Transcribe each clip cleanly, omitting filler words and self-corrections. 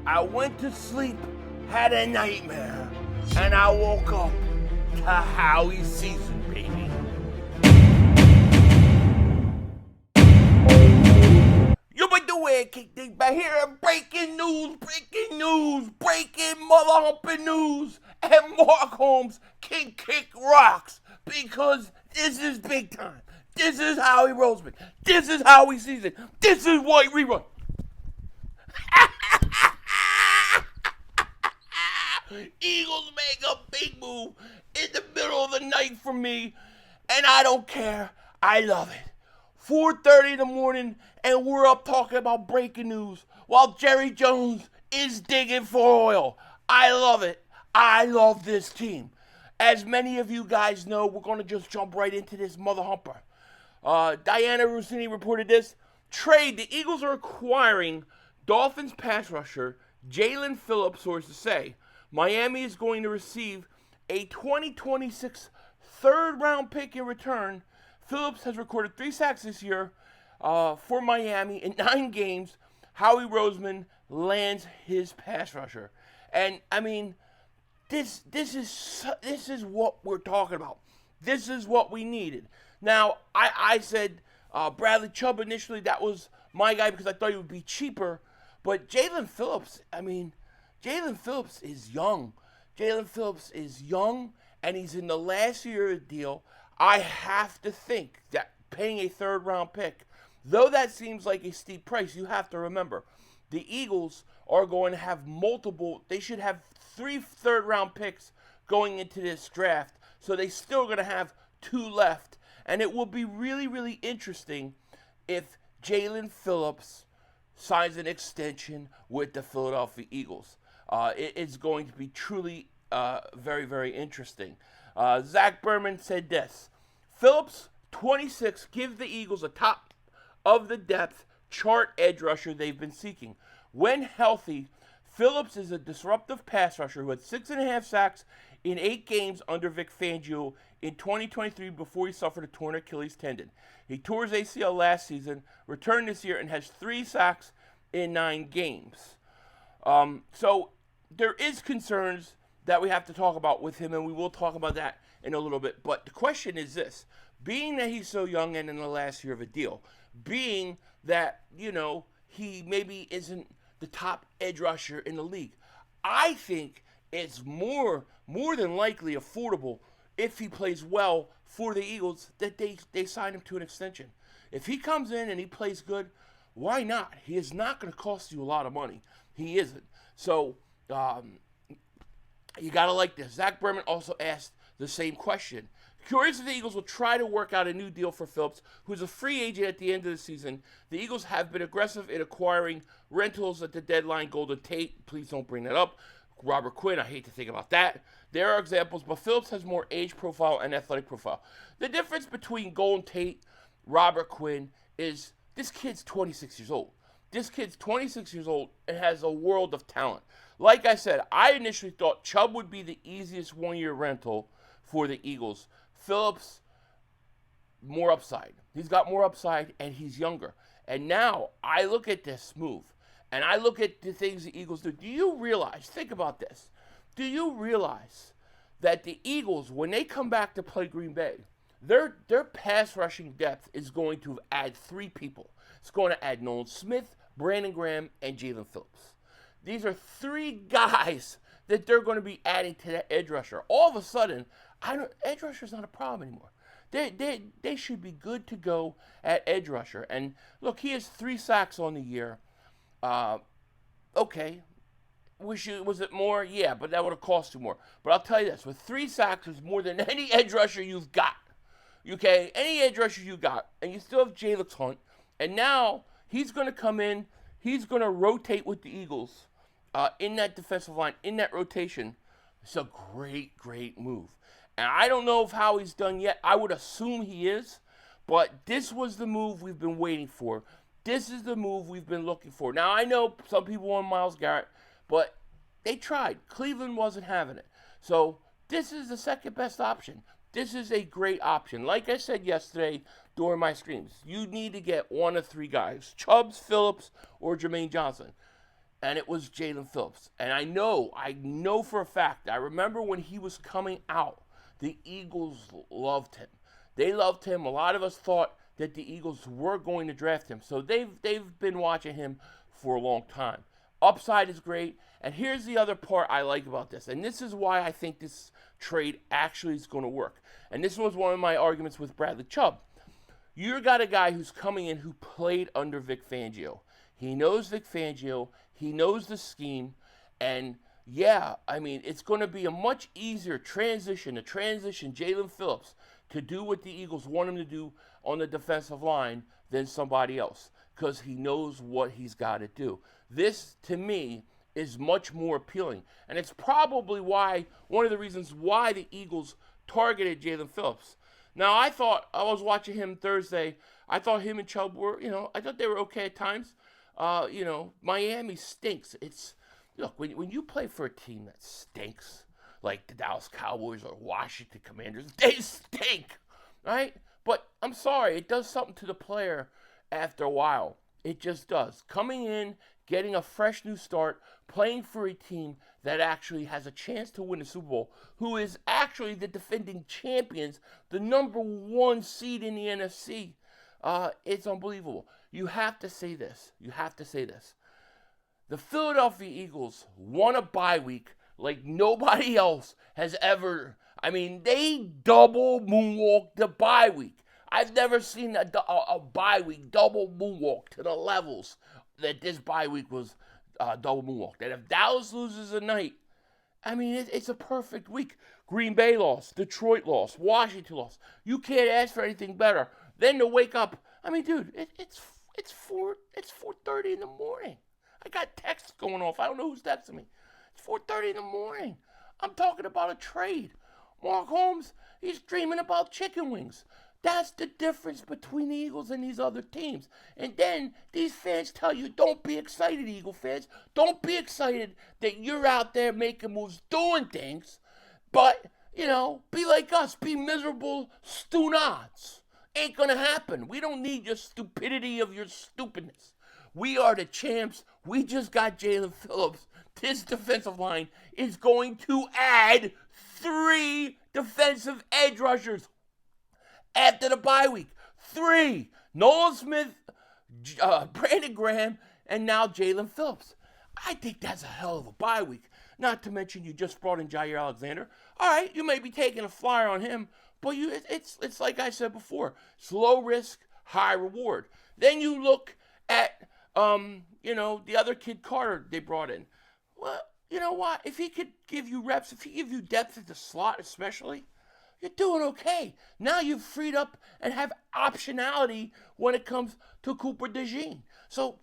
I went to sleep, had a nightmare, and I woke up to Howie's season, baby. You by the way, kick Dingbat here. Breaking news, mother humping news. And Mark Holmes can kick rocks because this is big time. This is Howie Roseman. This is Howie season. This is White Rerun. Eagles make a big move in the middle of the night for me, and I don't care. I love it. 4:30 in the morning, and we're up talking about breaking news while Jerry Jones is digging for oil. I love it. I love this team. As many of you guys know, we're going to just jump right into this mother humper. Diana Rossini reported this. Trade. The Eagles are acquiring Dolphins pass rusher Jalen Phillips, sources say. Miami is going to receive a 2026 third-round pick in return. Phillips has recorded 3 sacks this year for Miami in 9 games. Howie Roseman lands his pass rusher. And, I mean, this is what we're talking about. This is what we needed. Now, I said Bradley Chubb initially. That was my guy because I thought he would be cheaper. But Jalen Phillips, Jalen Phillips is young. And he's in the last year of the deal. I have to think that paying a third-round pick, though that seems like a steep price, you have to remember, the Eagles are going to have they should have 3 third-round picks going into this draft, so they still going to have 2 left. And it will be really, really interesting if Jalen Phillips signs an extension with the Philadelphia Eagles. It's going to be truly very, very interesting. Zach Berman said this. Phillips, 26, gives the Eagles a top of the depth chart edge rusher they've been seeking. When healthy, Phillips is a disruptive pass rusher who had 6.5 sacks in 8 games under Vic Fangio in 2023 before he suffered a torn Achilles tendon. He tore his ACL last season, returned this year, and has 3 sacks in 9 games. So there is concerns that we have to talk about with him, and we will talk about that in a little bit. But the question is this. Being that he's so young and in the last year of a deal, being that, he maybe isn't the top edge rusher in the league, I think it's more than likely affordable if he plays well for the Eagles that they sign him to an extension. If he comes in and he plays good, why not? He is not going to cost you a lot of money. He isn't. So, you got to like this. Zach Berman also asked the same question. Curious if the Eagles will try to work out a new deal for Phillips, who's a free agent at the end of the season. The Eagles have been aggressive in acquiring rentals at the deadline. Golden Tate, please don't bring that up. Robert Quinn, I hate to think about that. There are examples, but Phillips has more age profile and athletic profile. The difference between Golden Tate, Robert Quinn, is this kid's 26 years old. This kid's 26 years old and has a world of talent. Like I said, I initially thought Chubb would be the easiest one-year rental for the Eagles. Phillips, more upside. He's got more upside, and he's younger. And now I look at this move, and I look at the things the Eagles do. Do you realize, think about this, do you realize that the Eagles, when they come back to play Green Bay, their pass rushing depth is going to add 3 people. It's going to add Nolan Smith, Brandon Graham, and Jalen Phillips. These are 3 guys that they're going to be adding to that edge rusher. All of a sudden, edge rusher is not a problem anymore. They should be good to go at edge rusher. And look, he has 3 sacks on the year. Okay. Was it more? Yeah, but that would have cost you more. But I'll tell you this, with 3 sacks is more than any edge rusher you've got. Okay? Any edge rusher you got. And you still have Jalen Hunt. And now he's going to come in. He's going to rotate with the Eagles in that defensive line, in that rotation. It's a great, great move. And I don't know if Howie's done yet. I would assume he is. But this was the move we've been waiting for. This is the move we've been looking for. Now, I know some people want Myles Garrett, but they tried. Cleveland wasn't having it. So this is the second best option. This is a great option. Like I said yesterday during my streams, you need to get 1 of 3 guys. Chubbs, Phillips, or Jermaine Johnson. and it was Jalen Phillips. And I know for a fact, I remember when he was coming out, the Eagles loved him. They loved him. A lot of us thought that the Eagles were going to draft him. So they've been watching him for a long time. Upside is great. And here's the other part I like about this. And this is why I think this trade actually is going to work. And this was one of my arguments with Bradley Chubb. You got a guy who's coming in who played under Vic Fangio. He knows Vic Fangio. He knows the scheme. And yeah, I mean, it's going to be a much easier transition Jalen Phillips to do what the Eagles want him to do on the defensive line than somebody else, because he knows what he's got to do. This, to me, is much more appealing. And it's probably one of the reasons why the Eagles targeted Jalen Phillips. Now, I was watching him Thursday. I thought him and Chubb were, I thought they were okay at times. Miami stinks. Look, when you play for a team that stinks, like the Dallas Cowboys or Washington Commanders, they stink, right? But I'm sorry, it does something to the player after a while. It just does. Coming in, getting a fresh new start, playing for a team that actually has a chance to win the Super Bowl, who is actually the defending champions, the number one seed in the NFC. It's unbelievable. You have to say this. The Philadelphia Eagles won a bye week like nobody else has ever. I mean, they double moonwalked the bye week. I've never seen a bye week double moonwalk to the levels that this bye week was double moonwalk. That if Dallas loses tonight, I mean, it's a perfect week. Green Bay lost, Detroit lost, Washington lost. You can't ask for anything better. Then to wake up, I mean, dude, it's 4:30 in the morning. I got texts going off. I don't know who's texting me. It's 4:30 in the morning. I'm talking about a trade. Mark Holmes, he's dreaming about chicken wings. That's the difference between the Eagles and these other teams. And then these fans tell you, don't be excited, Eagle fans. Don't be excited that you're out there making moves, doing things. But, be like us. Be miserable stu-nots. Ain't going to happen. We don't need your stupidity of your stupidness. We are the champs. We just got Jalen Phillips. This defensive line is going to add 3 defensive edge rushers after the bye week. 3. Nolan Smith, Brandon Graham, and now Jalen Phillips. I think that's a hell of a bye week. Not to mention you just brought in Jair Alexander. All right, you may be taking a flyer on him, but it's like I said before. It's low risk, high reward. Then you look at the other kid Carter they brought in. Well, you know what? If he could give you reps, if he give you depth at the slot especially, you're doing okay. Now you've freed up and have optionality when it comes to Cooper DeJean. So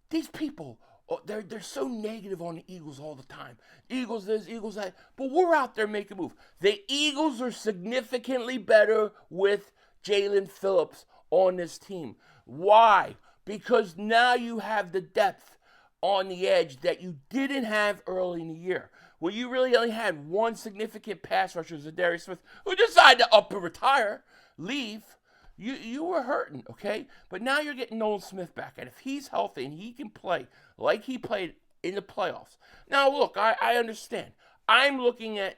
these people, they're so negative on the Eagles all the time. Eagles this, Eagles that. But we're out there making moves. The Eagles are significantly better with Jalen Phillips on this team. Why? Because now you have the depth on the edge that you didn't have early in the year. Well, you really only had one significant pass rusher, Zadarius Smith, who decided to up and retire, leave. You were hurting, okay? But now you're getting Nolan Smith back. And if he's healthy and he can play like he played in the playoffs. Now, look, I understand. I'm looking at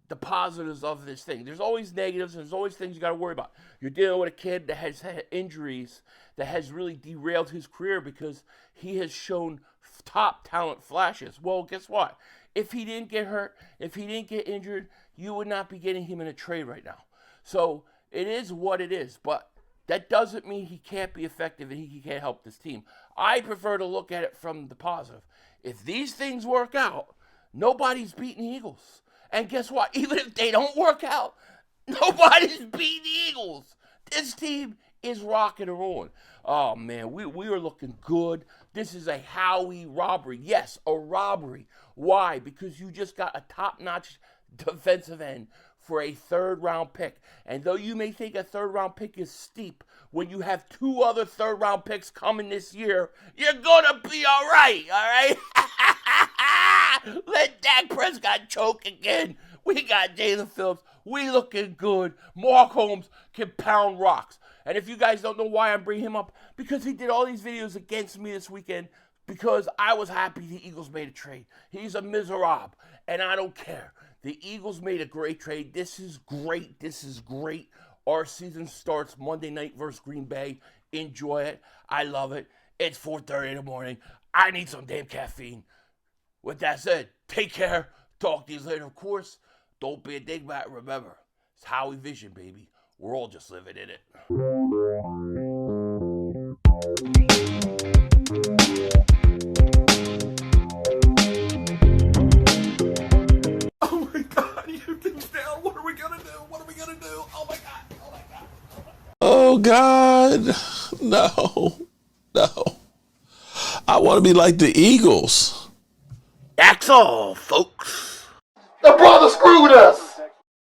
the positives of this thing. There's always negatives. There's always things you got to worry about. You're dealing with a kid that has had injuries that has really derailed his career because he has shown top talent flashes. Well, guess what? If he didn't get hurt, if he didn't get injured, you would not be getting him in a trade right now. So it is what it is, but that doesn't mean he can't be effective and he can't help this team. I prefer to look at it from the positive. If these things work out, nobody's beating the Eagles. And guess what? Even if they don't work out, nobody's beating the Eagles. This team is rocking and rolling. Oh, man, we are looking good. This is a Howie robbery. Yes, a robbery. Why? Because you just got a top-notch defensive end for a third-round pick. And though you may think a third-round pick is steep, when you have 2 other third-round picks coming this year, you're going to be all right? Let Dak Prescott choke again. We got Jalen Phillips. We looking good. Mark Holmes can pound rocks. And if you guys don't know why I'm bringing him up, because he did all these videos against me this weekend, because I was happy the Eagles made a trade. He's a miserable, and I don't care. The Eagles made a great trade. This is great. This is great. Our season starts Monday night versus Green Bay. Enjoy it. I love it. It's 4:30 in the morning. I need some damn caffeine. With that said, take care. Talk to you later. Of course, don't be a Dingbat. Remember, it's Howie Vision, baby. We're all just living in it. Oh my God, you can tell. What are we gonna do? What are we gonna do? Oh my God. Oh my God. Oh God, no, no. I want to be like the Eagles. That's all, folks. The brother screwed us.